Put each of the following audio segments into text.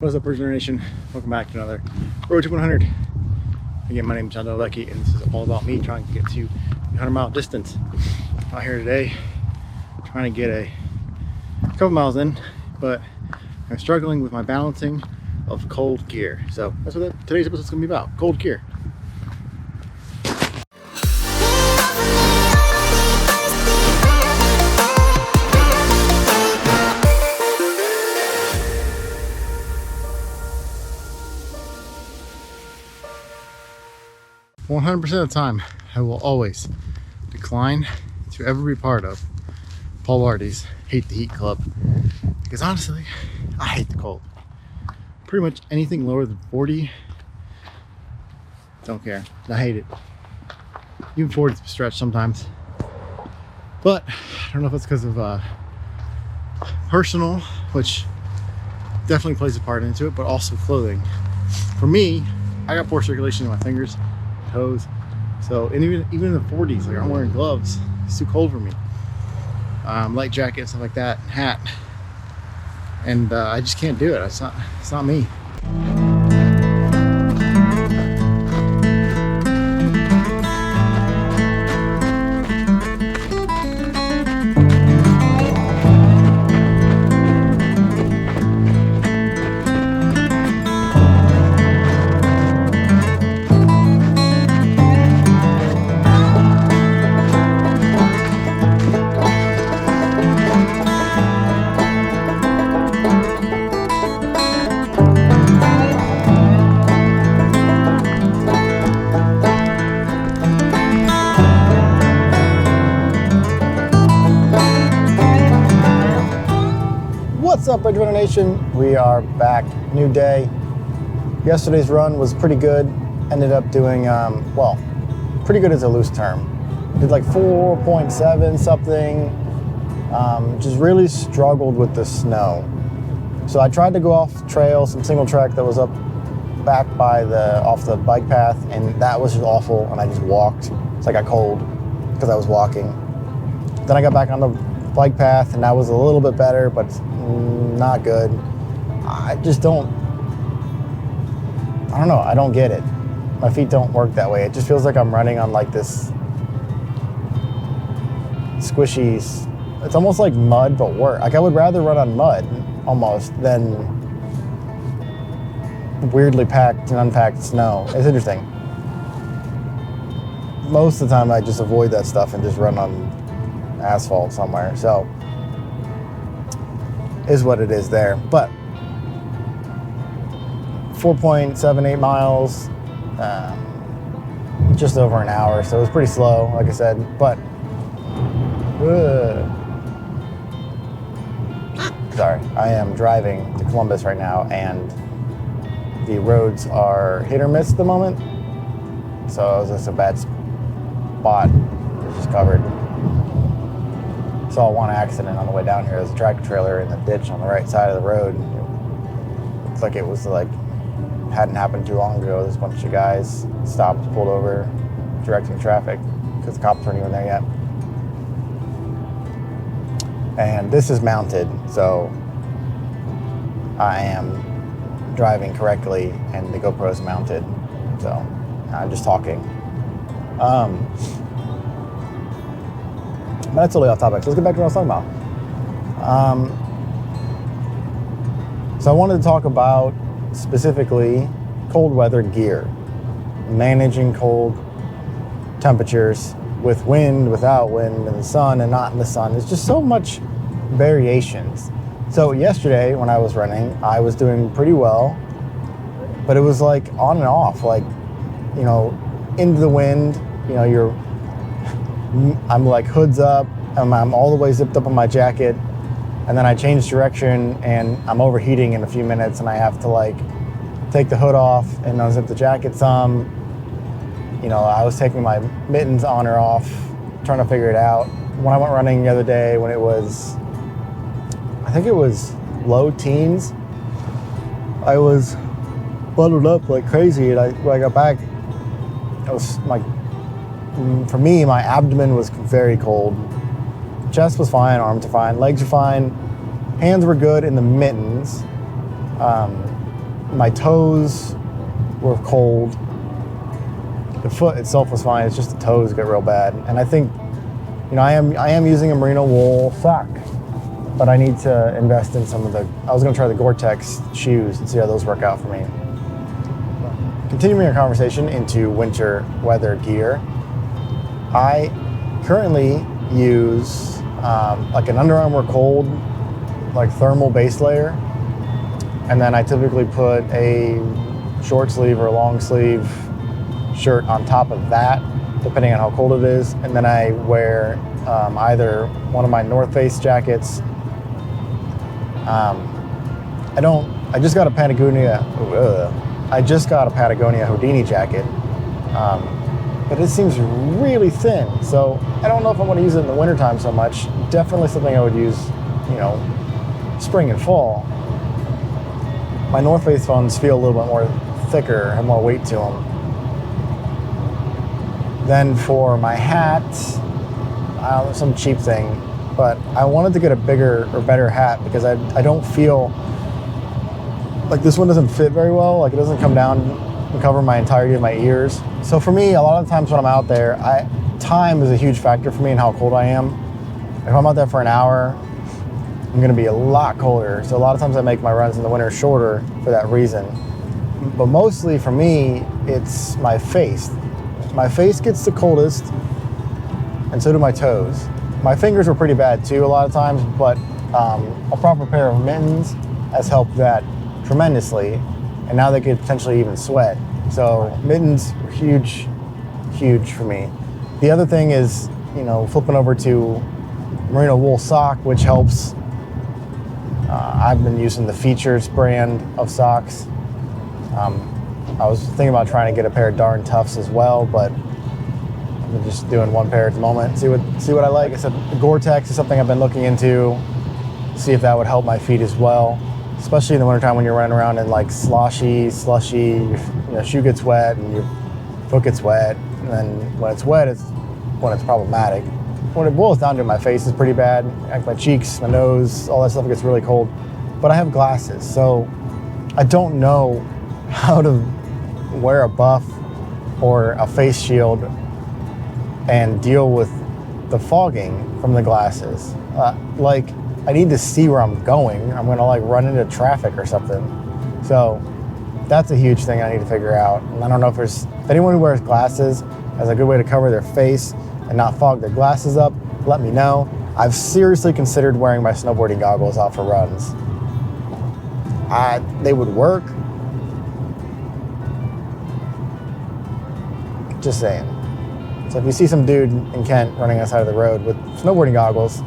What's up, Prisoner Nation? Welcome back to another RT100. Again, my name is Untitled Chapter, and this is all about me trying to get to the 100-mile distance. Out here today, trying to get a couple miles in, but I'm struggling with my balancing of cold gear. So that's what today's episode is going to be about: cold gear. "100% of the time, I will always decline to ever be part of Paul Hardy's Hate the Heat Club, because honestly, I hate the cold. Pretty much anything lower than 40, don't care. I hate it. Even 40 is a stretch sometimes. But I don't know if it's because of personal, which definitely plays a part into it, but also clothing. For me, I got poor circulation in my fingers, toes, so and even in the 40s, like, I'm wearing gloves. It's too cold for me. Light jacket, stuff like that, hat, and I just can't do it. It's not me. What's up, RT100 Nation? We are back, new day. Yesterday's run was pretty good. Ended up doing, well, pretty good is a loose term. Did like 4.7 something. Just really struggled with the snow. So I tried to go off trail, some single track that was up back by off the bike path, and that was just awful, and I just walked. So I got cold because I was walking. Then I got back on the bike path, and that was a little bit better, but not good. I don't know, I don't get it. My feet don't work that way. It just feels like I'm running on like this squishy, it's almost like mud, but worse. Like, I would rather run on mud almost than weirdly packed and unpacked snow. It's interesting. Most of the time I just avoid that stuff and just run on asphalt somewhere. So is what it is there. But 4.78 miles, just over an hour, so it was pretty slow, like I said. But sorry, I am driving to Columbus right now, and the roads are hit or miss at the moment, so it was just a bad spot. It's just covered. Saw one accident on the way down here. There was a tractor trailer in the ditch on the right side of the road. It looked like it was like hadn't happened too long ago. There's a bunch of guys stopped, pulled over, directing traffic because the cops weren't even there yet. And this is mounted, so I am driving correctly, and the GoPro is mounted. So I'm just talking. But that's totally off topic. So let's get back to what I was talking about. So I wanted to talk about specifically cold weather gear, managing cold temperatures with wind, without wind, in the sun and not in the sun. There's just so much variations. So yesterday when I was running, I was doing pretty well, but it was like on and off, like, you know, into the wind, you know, I'm like hoods up, and I'm all the way zipped up on my jacket, and then I change direction and I'm overheating in a few minutes, and I have to like take the hood off and unzip the jacket some. You know, I was taking my mittens on or off, trying to figure it out. When I went running the other day, when it was, I think it was low teens, I was bundled up like crazy, and when I got back, it was like, for me, my abdomen was very cold. Chest was fine, arms are fine, legs are fine, hands were good in the mittens. my toes were cold. The foot itself was fine. It's just the toes get real bad. And I think, you know, I am using a merino wool sock, but I need to invest in some of the, I was gonna try the Gore-Tex shoes and see how those work out for me. Continuing our conversation into winter weather gear, I currently use like an Under Armour cold, like thermal base layer. And then I typically put a short sleeve or a long sleeve shirt on top of that, depending on how cold it is. And then I wear either one of my North Face jackets. I just got a Patagonia, Houdini jacket, but it seems really thin. So I don't know if I want to use it in the wintertime so much. Definitely something I would use, you know, spring and fall. My North Face ones feel a little bit more thicker, have more weight to them. Then for my hat, some cheap thing, but I wanted to get a bigger or better hat because I don't feel like this one doesn't fit very well. Like it doesn't come down and cover my entirety of my ears. So for me, a lot of the times when I'm out there, time is a huge factor for me and how cold I am. If I'm out there for an hour, I'm gonna be a lot colder. So a lot of times I make my runs in the winter shorter for that reason. But mostly for me, it's my face. My face gets the coldest, and so do my toes. My fingers were pretty bad too a lot of times, but a proper pair of mittens has helped that tremendously. And now they could potentially even sweat. So mittens are huge, huge for me. The other thing is, you know, flipping over to merino wool sock, which helps. I've been using the Features brand of socks. I was thinking about trying to get a pair of Darn Toughs as well, but I'm just doing one pair at the moment. See what I like. I said Gore-Tex is something I've been looking into. See if that would help my feet as well, especially in the wintertime when you're running around in like slushy, your shoe gets wet and your foot gets wet. And then when it's wet, it's when it's problematic. When it boils down to, my face is pretty bad. Like my cheeks, my nose, all that stuff gets really cold. But I have glasses, so I don't know how to wear a buff or a face shield and deal with the fogging from the glasses. Like, I need to see where I'm going. I'm gonna like run into traffic or something. So that's a huge thing I need to figure out. And I don't know if anyone who wears glasses has a good way to cover their face and not fog their glasses up, let me know. I've seriously considered wearing my snowboarding goggles out for runs. They would work. Just saying. So if you see some dude in Kent running on the side of the road with snowboarding goggles,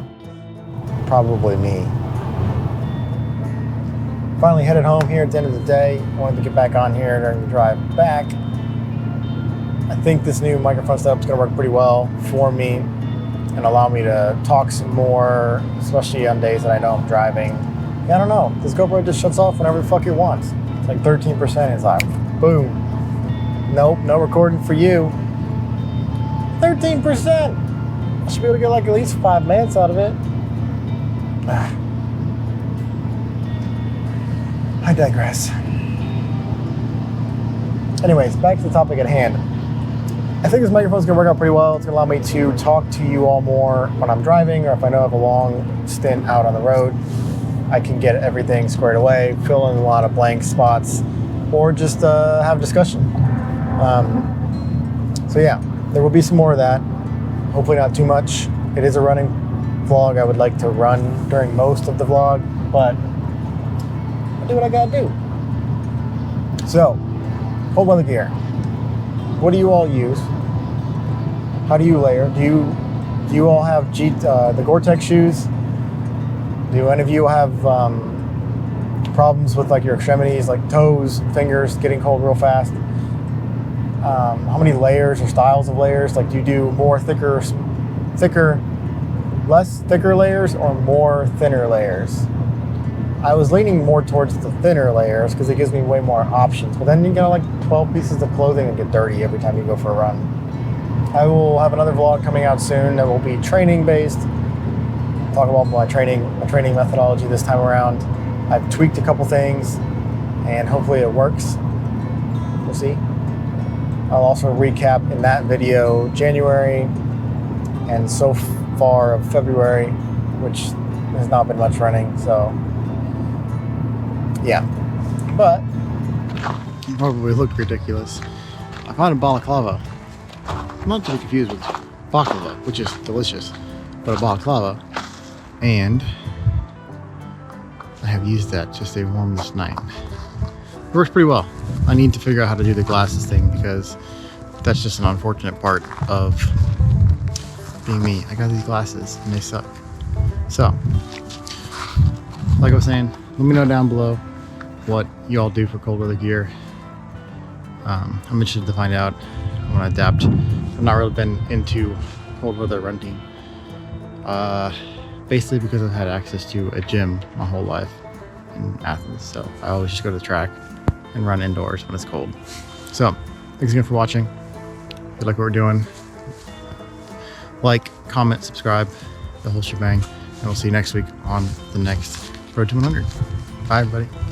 probably me. Finally headed home here at the end of the day. Wanted to get back on here during the drive back. I think this new microphone setup is going to work pretty well for me and allow me to talk some more, especially on days that I know I'm driving. Yeah, I don't know. This GoPro just shuts off whenever the fuck it wants. It's like 13%. It's like, boom. Nope, no recording for you. 13%. I should be able to get like at least 5 minutes out of it. I digress. Anyways, back to the topic at hand. I think this microphone is going to work out pretty well. It's going to allow me to talk to you all more when I'm driving, or if I know I have a long stint out on the road. I can get everything squared away, fill in a lot of blank spots, or just have a discussion. So yeah, there will be some more of that. Hopefully not too much. It is a running vlog. I would like to run during most of the vlog, but I do what I gotta do. So, cold weather gear. What do you all use? How do you layer? Do you all have the Gore-Tex shoes? Do any of you have problems with like your extremities, like toes, fingers getting cold real fast? How many layers or styles of layers? Like, do you do more less thicker layers or more thinner layers? I was leaning more towards the thinner layers because it gives me way more options. But then you got like 12 pieces of clothing that get dirty every time you go for a run. I will have another vlog coming out soon that will be training based. Talk about my training methodology this time around. I've tweaked a couple things. and hopefully it works. We'll see. I'll also recap in that video January and so far of February, which has not been much running, so yeah. But probably look ridiculous. I found a balaclava. Not to be confused with baklava, which is delicious, but a balaclava, and I have used that to stay warm this night. It works pretty well. I need to figure out how to do the glasses thing because that's just an unfortunate part of being me. I got these glasses and they suck. So, like I was saying, let me know down below what you all do for cold weather gear. I'm interested to find out. I want to adapt. I've not really been into cold weather renting. Basically because I've had access to a gym my whole life in Athens. So I always just go to the track and run indoors when it's cold. So, thanks again for watching. If you like what we're doing, like, comment, subscribe, the whole shebang. And we'll see you next week on the next Road to 100. Bye, everybody.